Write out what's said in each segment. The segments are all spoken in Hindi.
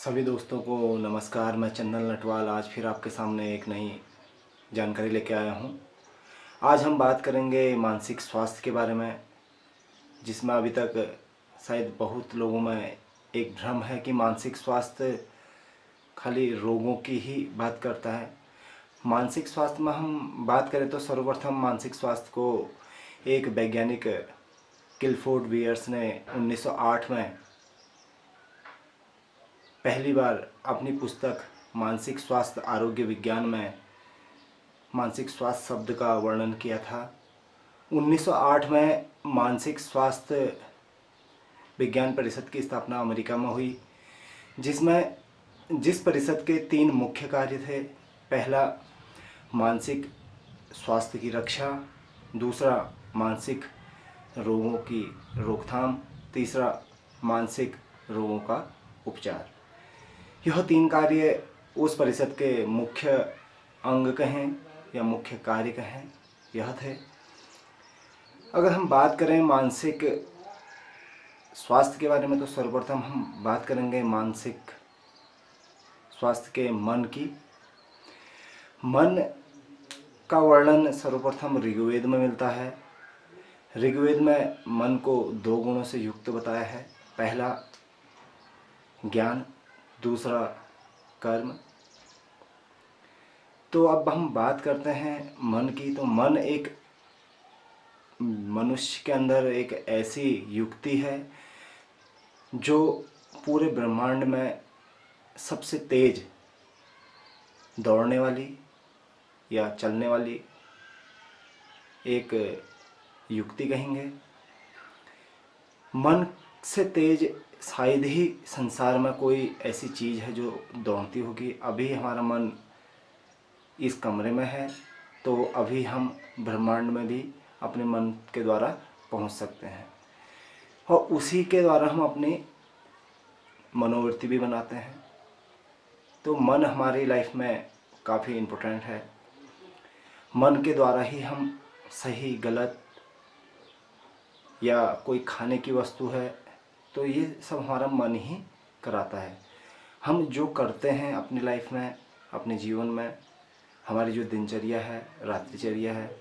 सभी दोस्तों को नमस्कार। मैं चंदन लटवाल आज फिर आपके सामने एक नई जानकारी लेके आया हूँ। आज हम बात करेंगे मानसिक स्वास्थ्य के बारे में, जिसमें अभी तक शायद बहुत लोगों में एक भ्रम है कि मानसिक स्वास्थ्य खाली रोगों की ही बात करता है। मानसिक स्वास्थ्य में हम बात करें तो सर्वप्रथम मानसिक स्वास्थ्य को एक वैज्ञानिक किलफोर्ड बियर्स ने 1908 में पहली बार अपनी पुस्तक मानसिक स्वास्थ्य आरोग्य विज्ञान में मानसिक स्वास्थ्य शब्द का वर्णन किया था। 1908 में मानसिक स्वास्थ्य विज्ञान परिषद की स्थापना अमेरिका में हुई, जिस परिषद के 3 मुख्य कार्य थे। पहला, मानसिक स्वास्थ्य की रक्षा। दूसरा, मानसिक रोगों की रोकथाम। तीसरा, मानसिक रोगों का उपचार। यह 3 कार्य उस परिषद के मुख्य अंग कहें या मुख्य कार्य कहें, यह थे। अगर हम बात करें मानसिक स्वास्थ्य के बारे में तो सर्वप्रथम हम बात करेंगे मानसिक स्वास्थ्य के मन की। मन का वर्णन सर्वप्रथम ऋग्वेद में मिलता है। ऋग्वेद में मन को 2 गुणों से युक्त बताया है। पहला, ज्ञान। दूसरा, कर्म। तो अब हम बात करते हैं मन की। तो मन एक मनुष्य के अंदर एक ऐसी युक्ति है जो पूरे ब्रह्मांड में सबसे तेज दौड़ने वाली या चलने वाली एक युक्ति कहेंगे। मन से तेज शायद ही संसार में कोई ऐसी चीज़ है जो दौड़ती होगी। अभी हमारा मन इस कमरे में है, तो अभी हम ब्रह्मांड में भी अपने मन के द्वारा पहुंच सकते हैं, और उसी के द्वारा हम अपनी मनोवृत्ति भी बनाते हैं। तो मन हमारी लाइफ में काफ़ी इम्पोर्टेंट है। मन के द्वारा ही हम सही गलत या कोई खाने की वस्तु है तो ये सब हमारा मन ही कराता है। हम जो करते हैं अपनी लाइफ में, अपने जीवन में, हमारी जो दिनचर्या है, रात्रिचर्या है,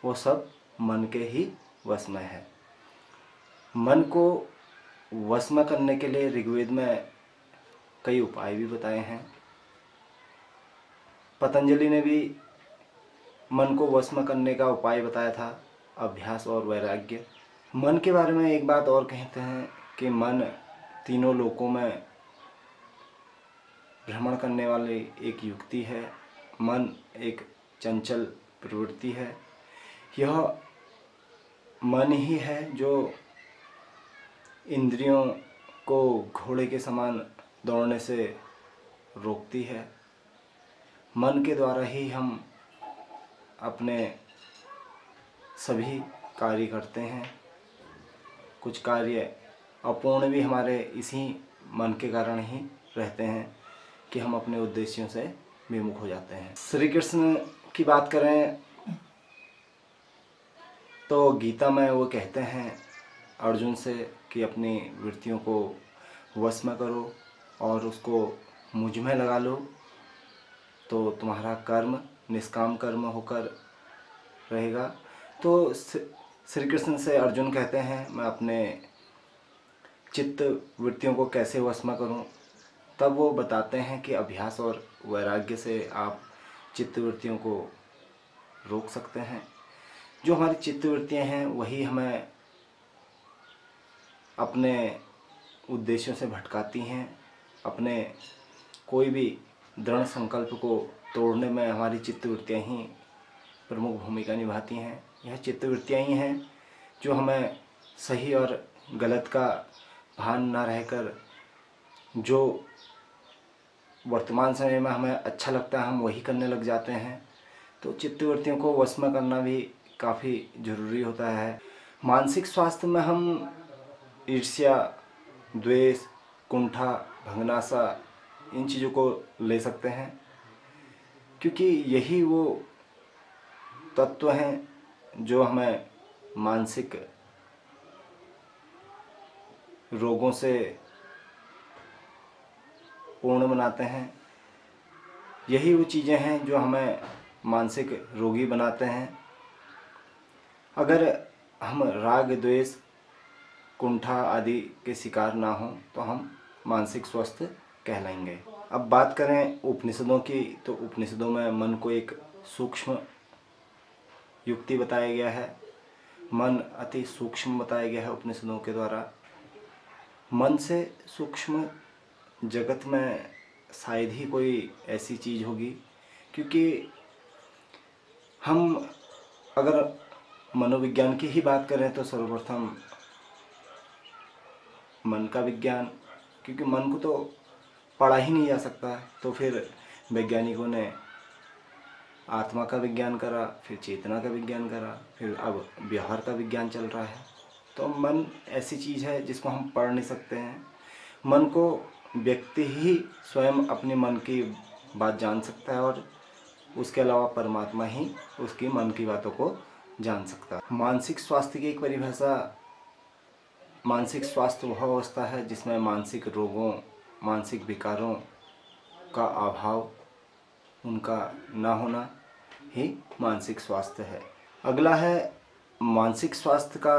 वो सब मन के ही वश में है। मन को वश में करने के लिए ऋग्वेद में कई उपाय भी बताए हैं। पतंजलि ने भी मन को वश में करने का उपाय बताया था, अभ्यास और वैराग्य। मन के बारे में एक बात और कहते हैं कि मन तीनों लोकों में भ्रमण करने वाली एक युक्ति है। मन एक चंचल प्रवृत्ति है। यह मन ही है जो इंद्रियों को घोड़े के समान दौड़ने से रोकती है। मन के द्वारा ही हम अपने सभी कार्य करते हैं। कुछ कार्य अपूर्ण भी हमारे इसी मन के कारण ही रहते हैं कि हम अपने उद्देश्यों से विमुख हो जाते हैं। श्री कृष्ण की बात करें तो गीता में वो कहते हैं अर्जुन से कि अपनी वृत्तियों को वश में करो और उसको मुझ में लगा लो, तो तुम्हारा कर्म निष्काम कर्म होकर रहेगा। तो श्री कृष्ण से अर्जुन कहते हैं मैं अपने चित्त वृत्तियों को कैसे वश में करूं। तब वो बताते हैं कि अभ्यास और वैराग्य से आप चित्त वृत्तियों को रोक सकते हैं। जो हमारी चित्त वृत्तियाँ हैं वही हमें अपने उद्देश्यों से भटकाती हैं। अपने कोई भी दृढ़ संकल्प को तोड़ने में हमारी चित्त वृत्तियाँ ही प्रमुख भूमिका निभाती हैं। यह चित्त वृत्तियाँ ही हैं जो हमें सही और गलत का भान न रहकर जो वर्तमान समय में हमें अच्छा लगता है हम वही करने लग जाते हैं। तो चित्तवृत्तियों को वश में करना भी काफ़ी ज़रूरी होता है। मानसिक स्वास्थ्य में हम ईर्ष्या, द्वेष, कुंठा, भंगनासा इन चीज़ों को ले सकते हैं, क्योंकि यही वो तत्व हैं जो हमें मानसिक रोगों से पूर्ण बनाते हैं। यही वो चीज़ें हैं जो हमें मानसिक रोगी बनाते हैं। अगर हम राग, द्वेष, कुंठा आदि के शिकार ना हों तो हम मानसिक स्वस्थ कहलाएंगे। अब बात करें उपनिषदों की, तो उपनिषदों में मन को एक सूक्ष्म युक्ति बताया गया है। मन अति सूक्ष्म बताया गया है उपनिषदों के द्वारा। मन से सूक्ष्म जगत में शायद ही कोई ऐसी चीज़ होगी, क्योंकि हम अगर मनोविज्ञान की ही बात करें तो सर्वप्रथम मन का विज्ञान, क्योंकि मन को तो पढ़ा ही नहीं जा सकता, तो फिर वैज्ञानिकों ने आत्मा का विज्ञान करा, फिर चेतना का विज्ञान करा, फिर अब व्यवहार का विज्ञान चल रहा है। तो मन ऐसी चीज़ है जिसको हम पढ़ नहीं सकते हैं। मन को व्यक्ति ही स्वयं अपने मन की बात जान सकता है, और उसके अलावा परमात्मा ही उसकी मन की बातों को जान सकता है। मानसिक स्वास्थ्य की एक परिभाषा, मानसिक स्वास्थ्य वह अवस्था है जिसमें मानसिक रोगों, मानसिक विकारों का अभाव, उनका ना होना ही मानसिक स्वास्थ्य है। अगला है मानसिक स्वास्थ्य का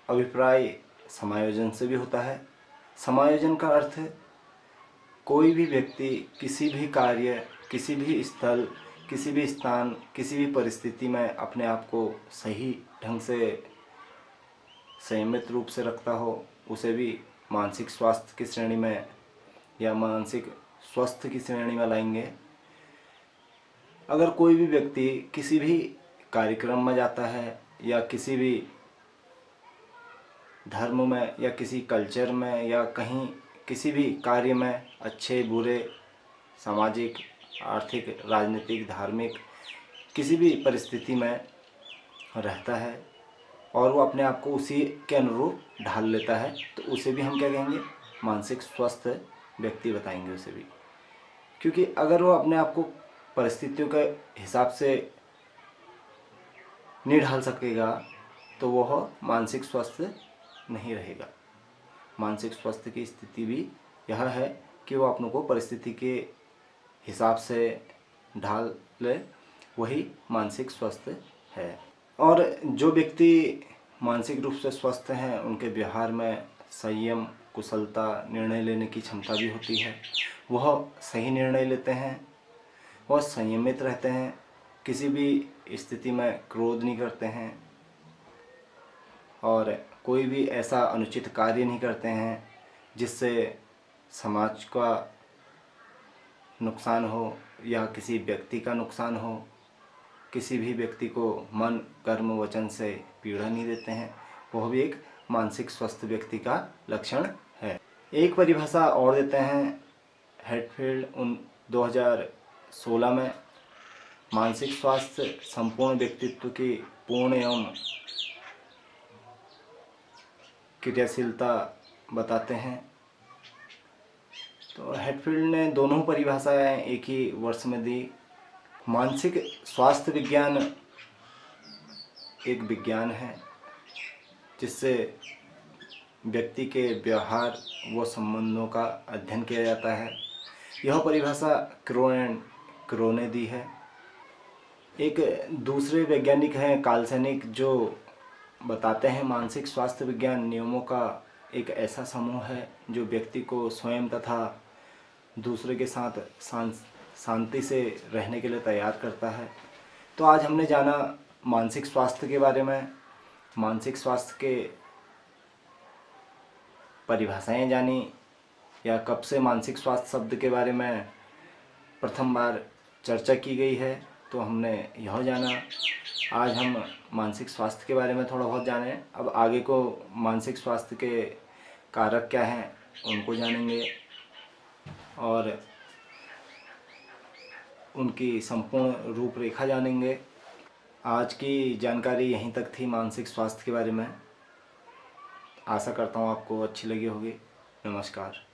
अभिप्राय समायोजन से भी होता है। समायोजन का अर्थ है कोई भी व्यक्ति किसी भी कार्य, किसी भी स्थल, किसी भी स्थान, किसी भी परिस्थिति में अपने आप को सही ढंग से संयमित रूप से रखता हो, उसे भी मानसिक स्वास्थ्य की श्रेणी में या मानसिक स्वास्थ्य की श्रेणी में लाएंगे। अगर कोई भी व्यक्ति किसी भी कार्यक्रम में जाता है या किसी भी धर्म में या किसी कल्चर में या कहीं किसी भी कार्य में, अच्छे बुरे, सामाजिक, आर्थिक, राजनीतिक, धार्मिक, किसी भी परिस्थिति में रहता है और वो अपने आप को उसी के अनुरूप ढाल लेता है, तो उसे भी हम क्या कहेंगे? मानसिक स्वस्थ व्यक्ति बताएंगे उसे भी। क्योंकि अगर वो अपने आप को परिस्थितियों के हिसाब से नहीं ढाल सकेगा तो वह मानसिक स्वस्थ नहीं रहेगा। मानसिक स्वास्थ्य की स्थिति भी यह है कि वो अपनों को परिस्थिति के हिसाब से ढाल ले, वही मानसिक स्वस्थ है। और जो व्यक्ति मानसिक रूप से स्वस्थ हैं उनके व्यवहार में संयम, कुशलता, निर्णय लेने की क्षमता भी होती है। वह सही निर्णय लेते हैं, वह संयमित रहते हैं, किसी भी स्थिति में क्रोध नहीं करते हैं और कोई भी ऐसा अनुचित कार्य नहीं करते हैं जिससे समाज का नुकसान हो या किसी व्यक्ति का नुकसान हो। किसी भी व्यक्ति को मन, कर्म, वचन से पीड़ा नहीं देते हैं। वह भी एक मानसिक स्वस्थ व्यक्ति का लक्षण है। एक परिभाषा और देते हैं हेडफील्ड 2016 में। मानसिक स्वास्थ्य संपूर्ण व्यक्तित्व की पूर्ण एवं क्रियाशीलता बताते हैं। तो हेडफील्ड ने दोनों परिभाषाएं एक ही वर्ष में दी। मानसिक स्वास्थ्य विज्ञान एक विज्ञान है जिससे व्यक्ति के व्यवहार व संबंधों का अध्ययन किया जाता है। यह परिभाषा क्रो ने दी है। एक दूसरे वैज्ञानिक हैं काल्सनिक, जो बताते हैं मानसिक स्वास्थ्य विज्ञान नियमों का एक ऐसा समूह है जो व्यक्ति को स्वयं तथा दूसरे के साथ शांति से रहने के लिए तैयार करता है। तो आज हमने जाना मानसिक स्वास्थ्य के बारे में, मानसिक स्वास्थ्य के परिभाषाएं जानी, या कब से मानसिक स्वास्थ्य शब्द के बारे में प्रथम बार चर्चा की गई है, तो हमने यह जाना। आज हम मानसिक स्वास्थ्य के बारे में थोड़ा बहुत जाने। अब आगे को मानसिक स्वास्थ्य के कारक क्या हैं उनको जानेंगे और उनकी संपूर्ण रूपरेखा जानेंगे। आज की जानकारी यहीं तक थी मानसिक स्वास्थ्य के बारे में। आशा करता हूँ आपको अच्छी लगी होगी। नमस्कार।